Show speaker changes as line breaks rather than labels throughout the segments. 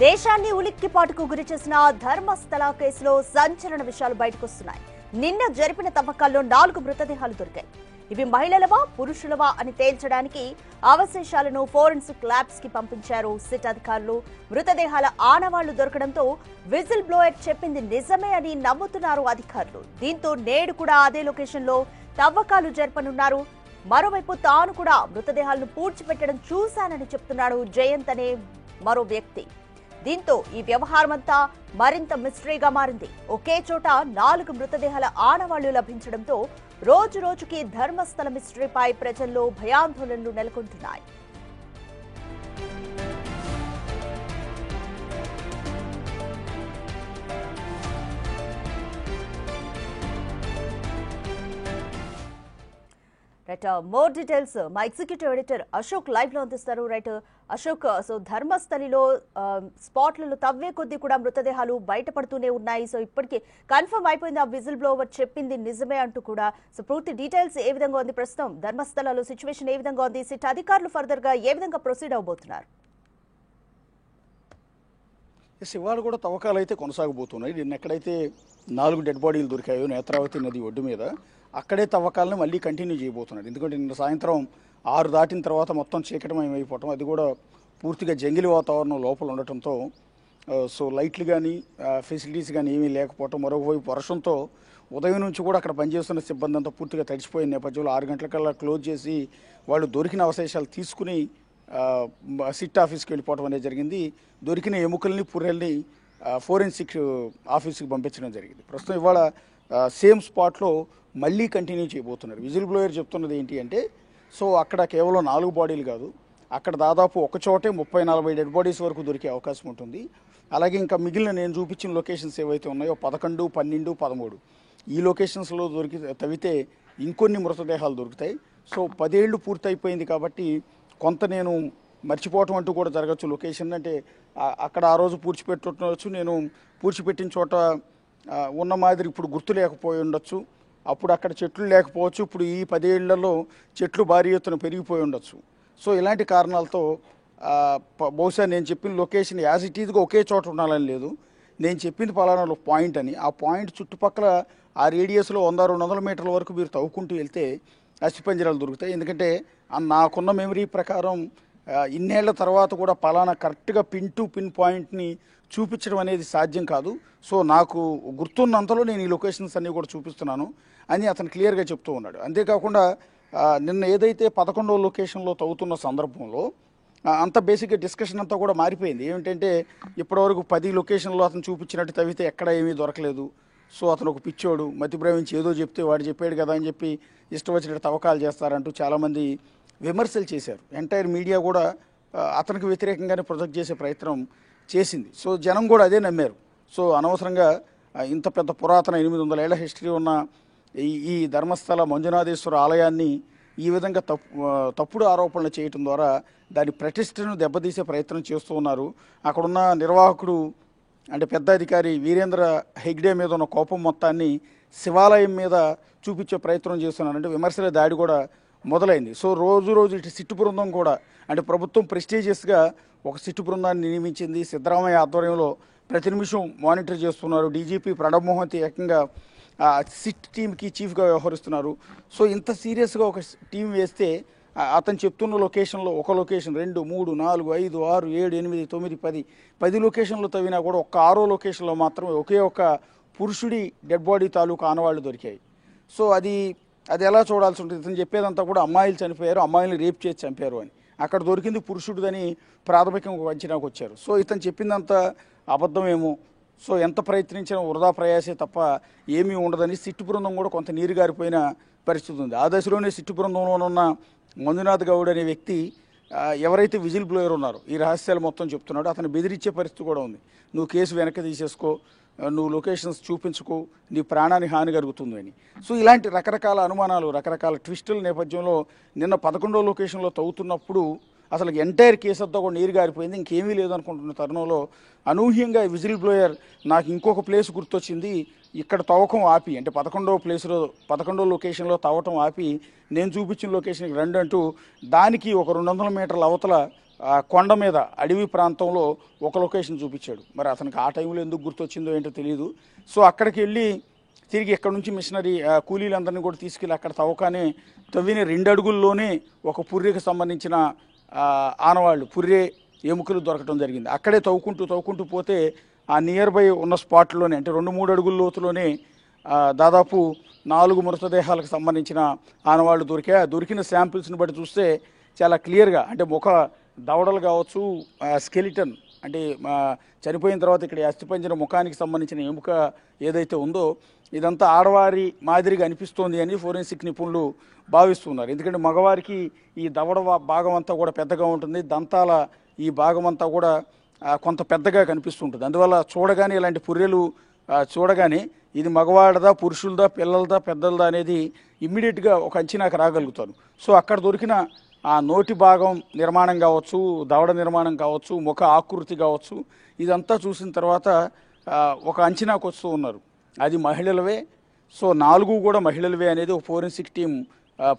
దేశాన్ని ఉలిక్కిపాటుకు గురిచేసిన ధర్మస్థల కేసులో సంచలన విషయాలు బయటకొస్తున్నాయి. నిన్న జరిపిన తవ్వకాల్లో 4 మృతదేహాలు దొరికాయి. ఇవి మహిళలవా పురుషులవా అని తేల్చడానికి అవశేషాలను ఫోరెన్సిక్ ల్యాబ్స్ కి పంపించారు సిట్ అధికారులు. మృతదేహాల ఆనవాళ్లు దొరకడంతో విజిల్ బ్లోయర్ చెప్పింది నిజమే అని నమ్ముతున్నారు అధికారులు. దీంతో నేడు కూడా అదే లొకేషన్ లో తవ్వకాలు జరపనున్నారు. మరోవైపు తాను కూడా మృతదేహాలను పూడ్చిపెట్టడం చూశానని చెప్తున్నాడు జయంత్ అనే మరో వ్యక్తి. దీంతో ఈ వ్యవహారమంతా మరింత మిస్టరీగా మారింది. ఒకే చోట 4 మృతదేహాల ఆనవాళ్లు లభించడంతో రోజు రోజుకి ధర్మస్థల మిస్టరీపై ప్రజల్లో భయాందోళనలు నెలకొంటున్నాయి. రైట్, మోర్ డీటెయిల్స్ మా ఎగ్జిక్యూటివ్ ఎడిటర్ అశోక్ లైవ్ లో అందిస్తారు. రైట్ అశోక్, సో ధర్మస్థలిలో స్పాట్లలో తవ్వే కొద్దీ కూడా మృతదేహాలు బయటపడుతూనే ఉన్నాయి. సో ఇప్పటికీ కన్ఫర్మ్ అయిపోయింది, ఆ విజిల్ బ్లోవర్ చెప్పింది నిజమే అంటూ కూడా. సో పూర్తి డీటెయిల్స్ ఏ విధంగా ఉంది, ప్రస్తుతం ధర్మస్థలలో సిచ్యువేషన్ ఏ విధంగా ఉంది, సిట్ అధికారులు ఫర్దర్ గా ఏ విధంగా ప్రొసీడ్ అవబోతున్నారు?
ఇవాళ కూడా తవ్వకాలు అయితే కొనసాగబోతున్నాయి. నిన్న ఎక్కడైతే 4 డెడ్ బాడీలు దొరికాయో నేత్రావతి నది ఒడ్డు మీద, అక్కడే తవ్వకాలను మళ్ళీ కంటిన్యూ చేయబోతున్నారు. ఎందుకంటే నిన్న సాయంత్రం 6 దాటిన తర్వాత మొత్తం చీకటమయమైపోవటం, అది కూడా పూర్తిగా జంగిలి వాతావరణం లోపల ఉండటంతో సో లైట్లు కానీ ఫెసిలిటీస్ కానీ ఏమీ లేకపోవటం, మరోవైపు వర్షంతో ఉదయం నుంచి కూడా అక్కడ పనిచేస్తున్న సిబ్బంది అంతా పూర్తిగా తడిచిపోయిన నేపథ్యంలో 6 గంటలకల్లా క్లోజ్ చేసి వాళ్ళు దొరికిన అవశేషాలు తీసుకుని సిట్ ఆఫీస్కి వెళ్ళిపోవడం అనేది జరిగింది. దొరికిన ఎముకల్ని పుర్రెల్ని ఫోరెన్సిక్ ఆఫీస్కి పంపించడం జరిగింది. ప్రస్తుతం ఇవాళ సేమ్ స్పాట్లో మళ్ళీ కంటిన్యూ చేయబోతున్నారు. విజిల్ బ్లోయర్ చెప్తున్నది ఏంటి అంటే, సో అక్కడ కేవలం 4 బాడీలు కాదు, అక్కడ దాదాపు ఒక చోటే 30-40 డెడ్ బాడీస్ వరకు దొరికే అవకాశం ఉంటుంది. అలాగే ఇంకా మిగిలిన నేను చూపించిన లొకేషన్స్ ఏవైతే ఉన్నాయో 11, 12, 13 ఈ లొకేషన్స్లో తవ్వితే ఇంకొన్ని మృతదేహాలు దొరుకుతాయి. సో 10 ఏళ్ళు పూర్తయిపోయింది కాబట్టి కొంత నేను మర్చిపోవటం అంటూ కూడా జరగచ్చు. లొకేషన్ అంటే అక్కడ ఆ రోజు పూడ్చిపెట్టవచ్చు, నేను పూడ్చిపెట్టిన చోట ఉన్న మాదిరి ఇప్పుడు గుర్తు లేకపోయి ఉండొచ్చు, అప్పుడు అక్కడ చెట్లు లేకపోవచ్చు, ఇప్పుడు ఈ 10 ఏళ్లలో చెట్లు భారీ ఎత్తున పెరిగిపోయి ఉండొచ్చు. సో ఇలాంటి కారణాలతో బహుశా నేను చెప్పిన లొకేషన్ యాజ్ ఇట్ ఈజ్గా ఒకే చోట ఉండాలని లేదు, నేను చెప్పింది పలానా పాయింట్ అని, ఆ పాయింట్ చుట్టుపక్కల ఆ రేడియస్లో 100-200 మీటర్ల వరకు మీరు తవ్వుకుంటూ వెళ్తే అస్థిపంజరాలు దొరుకుతాయి. ఎందుకంటే నాకున్న మెమరీ ప్రకారం ఇన్నేళ్ల తర్వాత కూడా పలానా కరెక్ట్గా పిన్ టు పిన్ పాయింట్ని చూపించడం అనేది సాధ్యం కాదు. సో నాకు గుర్తున్నంతలో నేను ఈ లొకేషన్స్ అన్నీ కూడా చూపిస్తున్నాను అని అతను క్లియర్గా చెప్తూ ఉన్నాడు. అంతేకాకుండా నిన్న ఏదైతే 11వ లొకేషన్లో తవ్వుతున్న సందర్భంలో అంత బేసిక్గా డిస్కషన్ అంతా కూడా మారిపోయింది. ఏమిటంటే ఇప్పటివరకు 10 లొకేషన్లో అతను చూపించినట్టు తవ్వితే ఎక్కడ ఏమీ దొరకలేదు, సో అతను ఒక పిచ్చోడు, మతిభ్రమించి ఏదో చెప్తే వాడు చెప్పాడు కదా అని చెప్పి ఇష్టం వచ్చినట్టు తవ్వకాలు చేస్తారంటూ చాలామంది విమర్శలు చేశారు. ఎంటైర్ మీడియా కూడా అతనికి వ్యతిరేకంగానే ప్రొజెక్ట్ చేసే ప్రయత్నం చేసింది. సో జనం కూడా అదే నమ్మారు. సో అనవసరంగా ఇంత పెద్ద పురాతన 800 ఏళ్ల హిస్టరీ ఉన్న ఈ ధర్మస్థల మంజునాథేశ్వర ఆలయాన్ని ఈ విధంగా తప్పుడు ఆరోపణలు చేయటం ద్వారా దాని ప్రతిష్టను దెబ్బతీసే ప్రయత్నం చేస్తూ ఉన్నారు. అక్కడున్న నిర్వాహకుడు అంటే పెద్ద అధికారి వీరేంద్ర హెగ్డే మీద ఉన్న కోపం మొత్తాన్ని శివాలయం మీద చూపించే ప్రయత్నం చేస్తున్నారంటే విమర్శల దాడి కూడా మొదలైంది. సో రోజు ఇటు సిట్టు బృందం కూడా అంటే ప్రభుత్వం ప్రెస్టీజియస్గా ఒక సిట్టు బృందాన్ని నియమించింది. సిద్ధరామయ్య ఆధ్వర్యంలో ప్రతి నిమిషం మానిటర్ చేస్తున్నారు. డీజీపీ ప్రణబ్ మోహంతి ఏకంగా సిట్ టీంకి చీఫ్గా వ్యవహరిస్తున్నారు. సో ఇంత సీరియస్గా ఒక టీం వేస్తే అతను చెప్తున్న లొకేషన్లో ఒక లొకేషన్ 2, 3, 4, 5, 6, 7, 8, 9, 10 లొకేషన్లు తవ్వినా కూడా ఒక్క 6వ లొకేషన్లో మాత్రమే ఒకే ఒక పురుషుడి డెడ్ బాడీ తాలూకు ఆనవాళ్లు దొరికాయి. సో అది ఎలా చూడాల్సి ఉంటుంది? ఇతను చెప్పేదంతా కూడా అమ్మాయిలు చనిపోయారు, అమ్మాయిలు రేప్ చేసి చంపారు అని. అక్కడ దొరికింది పురుషుడిదని ప్రాథమికంగా అంచనాకు వచ్చారు. సో ఇతను చెప్పిందంతా అబద్ధమేమో, సో ఎంత ప్రయత్నించినా వృధా ప్రయాసే తప్ప ఏమీ ఉండదని సిట్టు బృందం కూడా కొంత నీరు గారిపోయిన పరిస్థితి ఉంది. ఆ దశలోనే సిట్టు బృందంలోనున్న మంజునాథ్ గౌడ్ అనే వ్యక్తి ఎవరైతే విజిల్ బ్లోయర్ ఉన్నారో ఈ రహస్యాలు మొత్తం చెప్తున్నాడో అతను బెదిరించే పరిస్థితి కూడా ఉంది. నువ్వు కేసు వెనక్కి తీసేసుకో, నువ్వు లొకేషన్స్ చూపించుకో, నీ ప్రాణానికి హాని కలుగుతుంది అని. సో ఇలాంటి రకరకాల అనుమానాలు, రకరకాల ట్విస్టుల నేపథ్యంలో నిన్న 11వ లొకేషన్లో తవ్వుతున్నప్పుడు అసలు ఎంటైర్ కేసు అంతా కూడా నీరు గారిపోయింది, ఇంకేమీ లేదనుకుంటున్న తరుణంలో అనూహ్యంగా విజిల్ బ్లోయర్ నాకు ఇంకొక ప్లేస్ గుర్తొచ్చింది, ఇక్కడ తవ్వకం ఆపి అంటే 11వ లొకేషన్లో తవ్వటం ఆపి నేను చూపించిన లొకేషన్కి రండి అంటూ దానికి ఒక 200 మీటర్ల అవతల కొండ మీద అడవి ప్రాంతంలో ఒక లొకేషన్ చూపించాడు. మరి అతనికి ఆ టైంలో ఎందుకు గుర్తొచ్చిందో ఏంటో తెలియదు. సో అక్కడికి వెళ్ళి తిరిగి ఇక్కడ నుంచి మిషనరీ కూలీలందరినీ కూడా తీసుకెళ్ళి అక్కడ తవ్వకానే తవ్విన 2 అడుగుల్లోనే ఒక పుర్రెకి సంబంధించిన ఆనవాళ్ళు పుర్రె ఎముకలు దొరకడం జరిగింది. అక్కడే తవ్వుకుంటూ పోతే ఆ నియర్ బై ఉన్న స్పాట్లోనే అంటే 2-3 అడుగుల లోతులోనే దాదాపు 4 మృతదేహాలకు సంబంధించిన ఆనవాళ్ళు దొరికాయి. దొరికిన శాంపిల్స్ని బట్టి చూస్తే చాలా క్లియర్గా అంటే ముఖ దవడలు కావచ్చు, స్కెలిటన్ అంటే చనిపోయిన తర్వాత ఇక్కడ అస్థిపంజర ముఖానికి సంబంధించిన ఎముక ఏదైతే ఉందో ఇదంతా ఆడవారి మాదిరిగా అనిపిస్తోంది అని ఫోరెన్సిక్ నిపుణులు భావిస్తున్నారు. ఎందుకంటే మగవారికి ఈ దవడ భాగం అంతా కూడా పెద్దగా ఉంటుంది, దంతాల ఈ భాగం అంతా కూడా కొంత పెద్దగా కనిపిస్తుంటుంది. అందువల్ల చూడగానే ఇలాంటి పుర్రెలు చూడగానే ఇది మగవాడదా, పురుషులదా, పిల్లలదా, పెద్దలదా అనేది ఇమ్మీడియట్గా ఒక అంచనాకు రాగలుగుతారు. సో అక్కడ దొరికిన ఆ నోటి భాగం నిర్మాణం కావచ్చు, దవడ నిర్మాణం కావచ్చు, ముఖ ఆకృతి కావచ్చు, ఇదంతా చూసిన తర్వాత ఒక అంచనాకు వస్తూ ఉన్నారు అది మహిళలవే. సో 4 కూడా మహిళలవే అనేది ఒక ఫోరెన్సిక్ టీం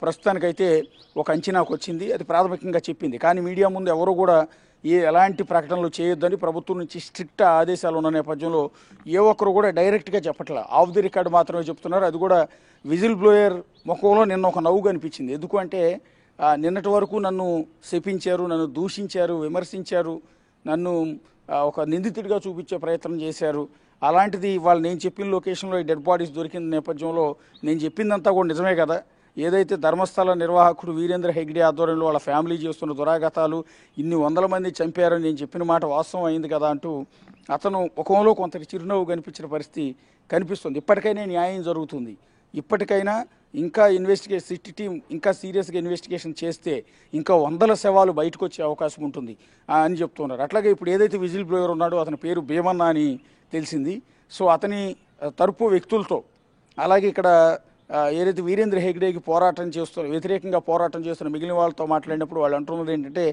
ప్రస్తుతానికైతే ఒక అంచనాకు వచ్చింది. అది ప్రాథమికంగా చెప్పింది. కానీ మీడియా ముందు ఎవరు కూడా ఎలాంటి ప్రకటనలు చేయొద్దని ప్రభుత్వం నుంచి స్ట్రిక్ట్ ఆదేశాలు ఉన్న నేపథ్యంలో ఏ ఒక్కరు కూడా డైరెక్ట్గా చెప్పట్లా, ఆఫ్ ది రికార్డ్ మాత్రమే చెప్తున్నారు. అది కూడా విజిల్ బ్లోయర్ ముఖంలో నిన్న ఒక నవ్వు కనిపించింది. ఎందుకు అంటే నిన్నటి వరకు నన్ను శపించారు, నన్ను దూషించారు, విమర్శించారు, నన్ను ఒక నిందితుడిగా చూపించే ప్రయత్నం చేశారు. అలాంటిది వాళ్ళు నేను చెప్పిన లొకేషన్లో ఈ డెడ్ బాడీస్ దొరికిన నేపథ్యంలో నేను చెప్పిందంతా కూడా నిజమే కదా, ఏదైతే ధర్మస్థల నిర్వాహకుడు వీరేంద్ర హెగ్డే ఆధ్వర్యంలో వాళ్ళ ఫ్యామిలీ చేస్తున్న దురాగతాలు ఇన్ని 100 మంది చంపారని నేను చెప్పిన మాట వాస్తవం అయింది కదా అంటూ అతను ముఖంలో కొంత చిరునవ్వు కనిపించిన పరిస్థితి కనిపిస్తుంది. ఇప్పటికైనా న్యాయం జరుగుతుంది, ఇప్పటికైనా ఇంకా సిటీ టీం ఇంకా సీరియస్గా ఇన్వెస్టిగేషన్ చేస్తే ఇంకా 100 శవాలు బయటకు వచ్చే అవకాశం ఉంటుంది అని చెప్తున్నారు. అట్లాగే ఇప్పుడు ఏదైతే విజిల్ బ్లోయర్ ఉన్నాడో అతని పేరు భీమన్న అని తెలిసింది. సో అతని తరపు వ్యక్తులతో అలాగే ఇక్కడ ఏదైతే వీరేంద్ర హెగ్డేకి వ్యతిరేకంగా పోరాటం చేస్తున్న మిగిలిన వాళ్ళతో మాట్లాడినప్పుడు వాళ్ళు అంటున్నది ఏంటంటే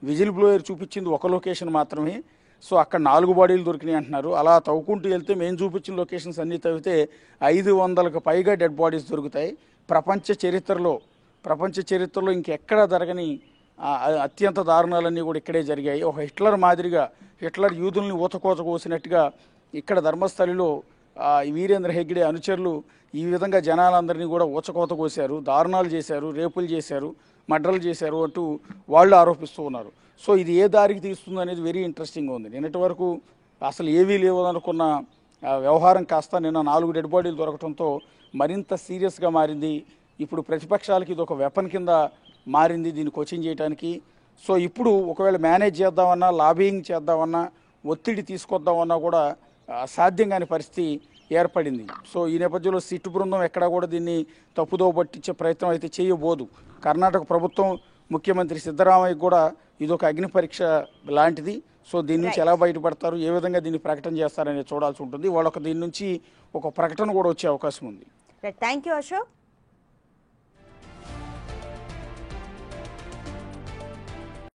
విజిల్ బ్లోయర్ చూపించింది ఒక లొకేషన్ మాత్రమే. సో అక్కడ 4 బాడీలు దొరికినాయి అంటున్నారు. అలా తవ్వుకుంటూ వెళ్తే మేము చూపించిన లొకేషన్స్ అన్నీ తవ్వితే 500కు పైగా డెడ్ బాడీస్ దొరుకుతాయి. ప్రపంచ చరిత్రలో ఇంకెక్కడా జరగని అత్యంత దారుణాలన్నీ కూడా ఇక్కడే జరిగాయి. ఒక హిట్లర్ యూదుల్ని ఊతకోత కోసినట్టుగా ఇక్కడ ధర్మస్థలిలో వీరేంద్ర హెగ్డే అనుచరులు ఈ విధంగా జనాలందరినీ కూడా ఊచకోత కోసారు, దారుణాలు చేశారు, రేపులు చేశారు, మర్డర్లు చేశారు అంటూ వాళ్ళు ఆరోపిస్తూ ఉన్నారు. సో ఇది ఏ దారికి తీస్తుంది అనేది వెరీ ఇంట్రెస్టింగ్గా ఉంది. నిన్నటి వరకు అసలు ఏవీ లేవు అనుకున్న వ్యవహారం కాస్త నిన్న 4 డెడ్ బాడీలు దొరకడంతో మరింత సీరియస్గా మారింది. ఇప్పుడు ప్రతిపక్షాలకి ఇది ఒక వెపన్ కింద మారింది దీన్ని కోచింగ్ చేయడానికి. సో ఇప్పుడు ఒకవేళ మేనేజ్ చేద్దామన్నా, లాబియింగ్ చేద్దామన్నా, ఒత్తిడి తీసుకొద్దామన్నా కూడా సాధ్యం కాని పరిస్థితి ఏర్పడింది. సో ఈ నేపథ్యంలో సిట్టు బృందం ఎక్కడా కూడా దీన్ని తప్పుదో పట్టించే ప్రయత్నం అయితే చేయబోదు. కర్ణాటక ప్రభుత్వం ముఖ్యమంత్రి సిద్ధరామయ్య కూడా ఇదొక అగ్ని పరీక్ష లాంటిది. సో దీని నుంచి ఎలా బయటపడతారు, ఏ విధంగా దీన్ని ప్రకటన చేస్తారనేది చూడాల్సి ఉంటుంది. వాళ్ళొక దీని నుంచి ఒక ప్రకటన కూడా వచ్చే అవకాశం ఉంది.
Thank you Ashok.